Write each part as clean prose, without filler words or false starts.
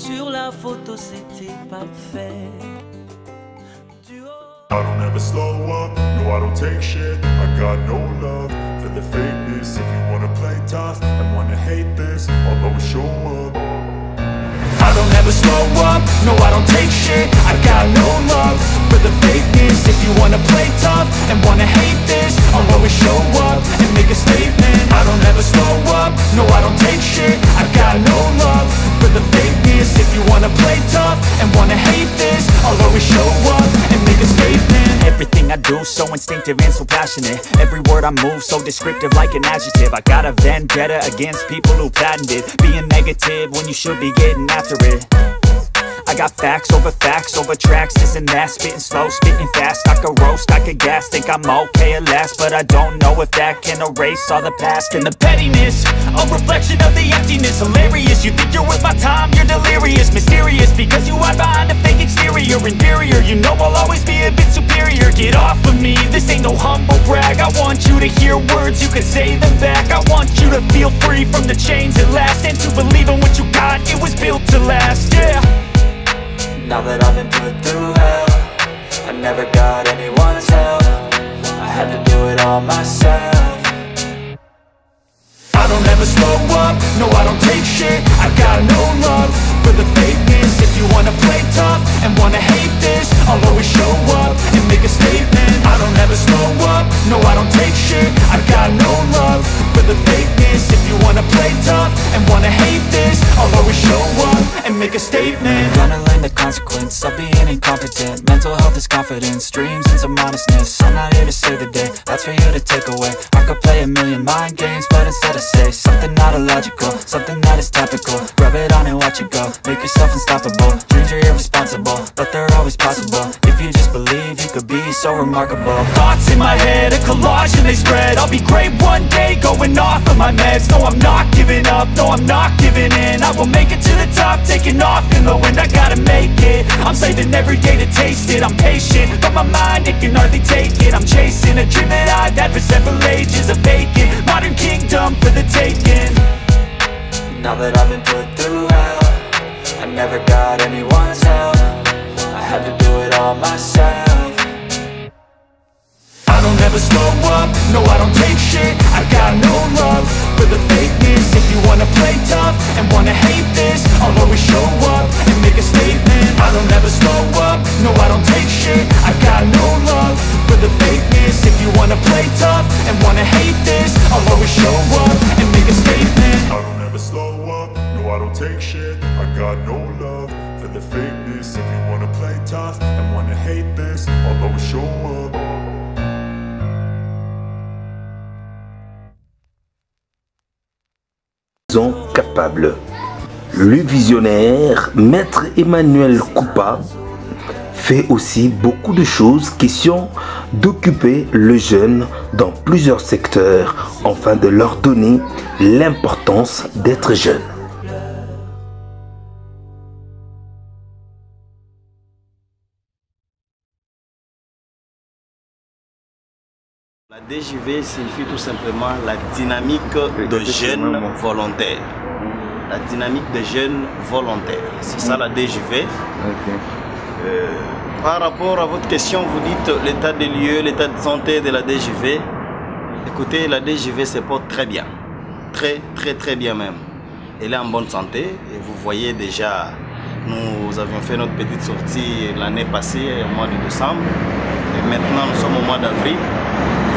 sur la photo c'était parfait. I don't ever slow up, no I don't take shit. I got no love for the fakeness. If you wanna play tough and wanna hate this, I'll always show up. I don't ever slow up, no I don't take shit. I got no love for the fakeness. If you wanna play tough and wanna hate this, I'll always show up and make a statement. I don't ever slow up, no I don't take shit. I got no love for the fakeness. If you wanna play tough and wanna hate this, I'll always show up and make a statement. Everything I do so instinctive and so passionate. Every word I move so descriptive like an adjective. I got a vendetta against people who patented being negative when you should be getting after it. I got facts over tracks, this and that. Spitting slow, spitting fast, I could roast, I could gas. Think I'm okay at last, but I don't know if that can erase all the past. And the pettiness, a reflection of the emptiness. Hilarious, you think you're worth my time, you're delirious. Mysterious, because you hide behind a fake exterior. Inferior, you know I'll always be a bit superior. Get off of me, this ain't no humble brag. I want you to hear words, you can say them back. I want you to feel free from the chains at last, and to believe in what you got, it was built to last, yeah. Now that I've been put through hell, I never got anyone's help. I had to do it all myself. I don't ever slow up, no I don't take shit. I got no love for the fakeness. If you wanna play tough and wanna hate this, I'll always show up and make a statement. I don't ever slow up, no I don't take shit. I got no love for the fakeness. If you wanna play tough and wanna hate this, I'll always show up and make a statement. Gonna learn the consequence of being incompetent. Mental health is confidence, dreams and some honestness. I'm not here to save the day, that's for you to take away. I could play a million mind games, but instead I say something not illogical, something that is topical. Rub it on and watch it go, make yourself unstoppable. Dreams are irresponsible, but they're always possible. If you just believe, you could be so remarkable. Thoughts in my head, a collage and they spread. I'll be great one day, going off of my meds. No, I'm not giving up, no, I'm not giving in. I will make it to the top, taking off in the wind. I gotta make it, I'm saving every day to taste it. I'm patient, but my mind, it can hardly take it. I'm chasing a dream that I've had for several ages. A vacant, modern kingdom for the taking. Now that I've been put through hell, I never got anyone's help. I had to do it all myself. I don't ever slow up, no I don't take shit. I got no love for the fakeness. If you wanna play tough and wanna hate this, I'll always show up and make a statement. I don't ever slow up, no I don't take shit. I got no love for the fakeness. If you wanna play tough and wanna hate this, I'll always show up and make a statement. I don't ever slow up, no I don't take shit. I got no love for the fakeness. If you wanna play tough and wanna hate this, I'll always show up. Capable. Le visionnaire, Maître Emmanuel Coupa, fait aussi beaucoup de choses, question d'occuper le jeune dans plusieurs secteurs, afin de leur donner l'importance d'être jeune. La DJV signifie tout simplement la dynamique de jeunes volontaires. La dynamique de jeunes volontaires. C'est ça la DJV. Par rapport à votre question, vous dites l'état des lieux, l'état de santé de la DJV. Écoutez, la DJV se porte très bien. Très bien même. Elle est en bonne santé et vous voyez déjà, nous avions fait notre petite sortie l'année passée, au mois de décembre. Et maintenant, nous sommes au mois d'avril.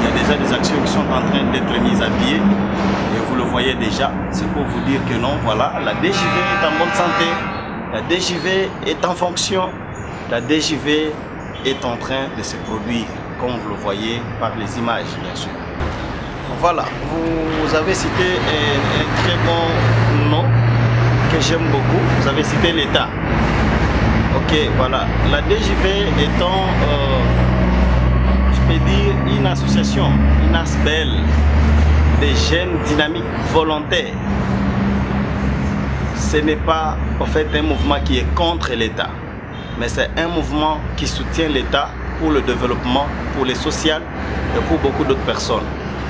Il y a déjà des actions qui sont en train d'être mises à pied et vous le voyez déjà. C'est pour vous dire que non, voilà, la DJV est en bonne santé, la DJV est en fonction, la DJV est en train de se produire, comme vous le voyez par les images, bien sûr. Voilà, vous avez cité un très bon nom que j'aime beaucoup, vous avez cité l'État. Ok, voilà, la DJV étant... dire une association, une ASBEL, des jeunes dynamiques volontaires. Ce n'est pas en fait un mouvement qui est contre l'État, mais c'est un mouvement qui soutient l'État pour le développement, pour les sociales et pour beaucoup d'autres personnes.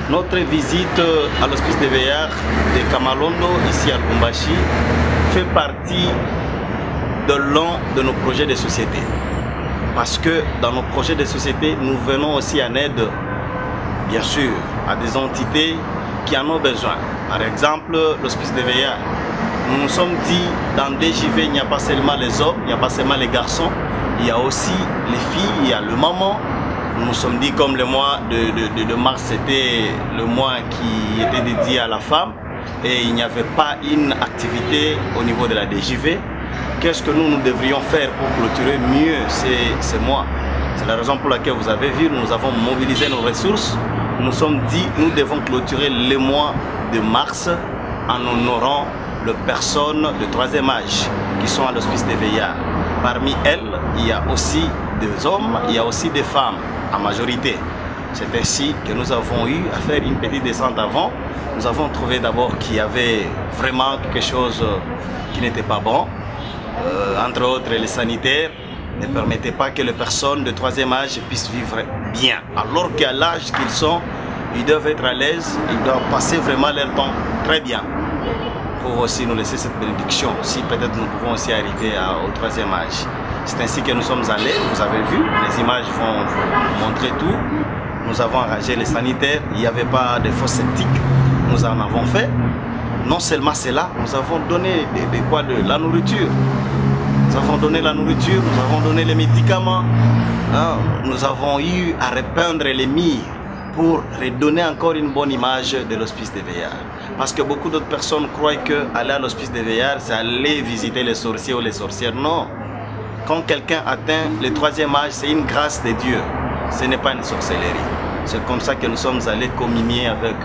Notre visite à l'hospice de Veillard de Kamalondo, ici à Lubumbashi, fait partie de l'un de nos projets de société. Parce que dans nos projets de société, nous venons aussi en aide, bien sûr, à des entités qui en ont besoin. Par exemple, l'hospice de Veillard. Nous nous sommes dit, dans DJV, il n'y a pas seulement les hommes, il n'y a pas seulement les garçons, il y a aussi les filles, il y a le maman. Nous nous sommes dit, comme le mois de mars, c'était le mois qui était dédié à la femme, et il n'y avait pas une activité au niveau de la DJV. Qu'est-ce que nous devrions faire pour clôturer mieux ces mois? C'est la raison pour laquelle vous avez vu, nous avons mobilisé nos ressources. Nous nous sommes dit, nous devons clôturer le mois de mars en honorant les personnes de troisième âge qui sont à l'hospice de Veillard. Parmi elles, il y a aussi des hommes, il y a aussi des femmes, en majorité. C'est ainsi que nous avons eu à faire une petite descente avant. Nous avons trouvé d'abord qu'il y avait vraiment quelque chose qui n'était pas bon. Entre autres, les sanitaires ne permettaient pas que les personnes de troisième âge puissent vivre bien. Alors qu'à l'âge qu'ils sont, ils doivent être à l'aise, ils doivent passer vraiment leur temps très bien. Pour aussi nous laisser cette bénédiction, si peut-être nous pouvons aussi arriver au troisième âge. C'est ainsi que nous sommes allés, vous avez vu, les images vont vous montrer tout. Nous avons arrangé les sanitaires, il n'y avait pas de fosses septiques, nous en avons fait. Non seulement cela, nous avons donné de la nourriture. Nous avons donné la nourriture, nous avons donné les médicaments. Nous avons eu à repeindre les murs pour redonner encore une bonne image de l'hospice de Veillard. Parce que beaucoup d'autres personnes croient qu'aller à l'hospice de Veillard, c'est aller visiter les sorciers ou les sorcières. Non. Quand quelqu'un atteint le troisième âge, c'est une grâce de Dieu. Ce n'est pas une sorcellerie. C'est comme ça que nous sommes allés communier avec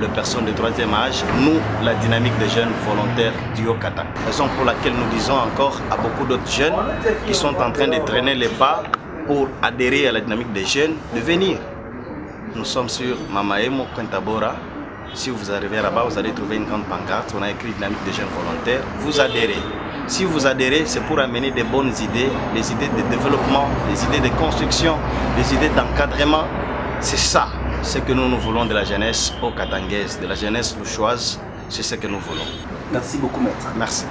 les personnes de troisième âge, nous, la dynamique des jeunes volontaires du Haut-Katanga. Raison pour laquelle nous disons encore à beaucoup d'autres jeunes qui sont en train de traîner les pas pour adhérer à la dynamique des jeunes, de venir. Nous sommes sur Mamaemo, Quintabora. Si vous arrivez là-bas, vous allez trouver une grande pancarte. On a écrit dynamique des jeunes volontaires. Vous adhérez. Si vous adhérez, c'est pour amener des bonnes idées, les idées de développement, les idées de construction, les idées d'encadrement. C'est ça, ce que nous voulons de la jeunesse haut-katangaise, de la jeunesse louchoise. C'est ce que nous voulons. Merci beaucoup, maître. Merci.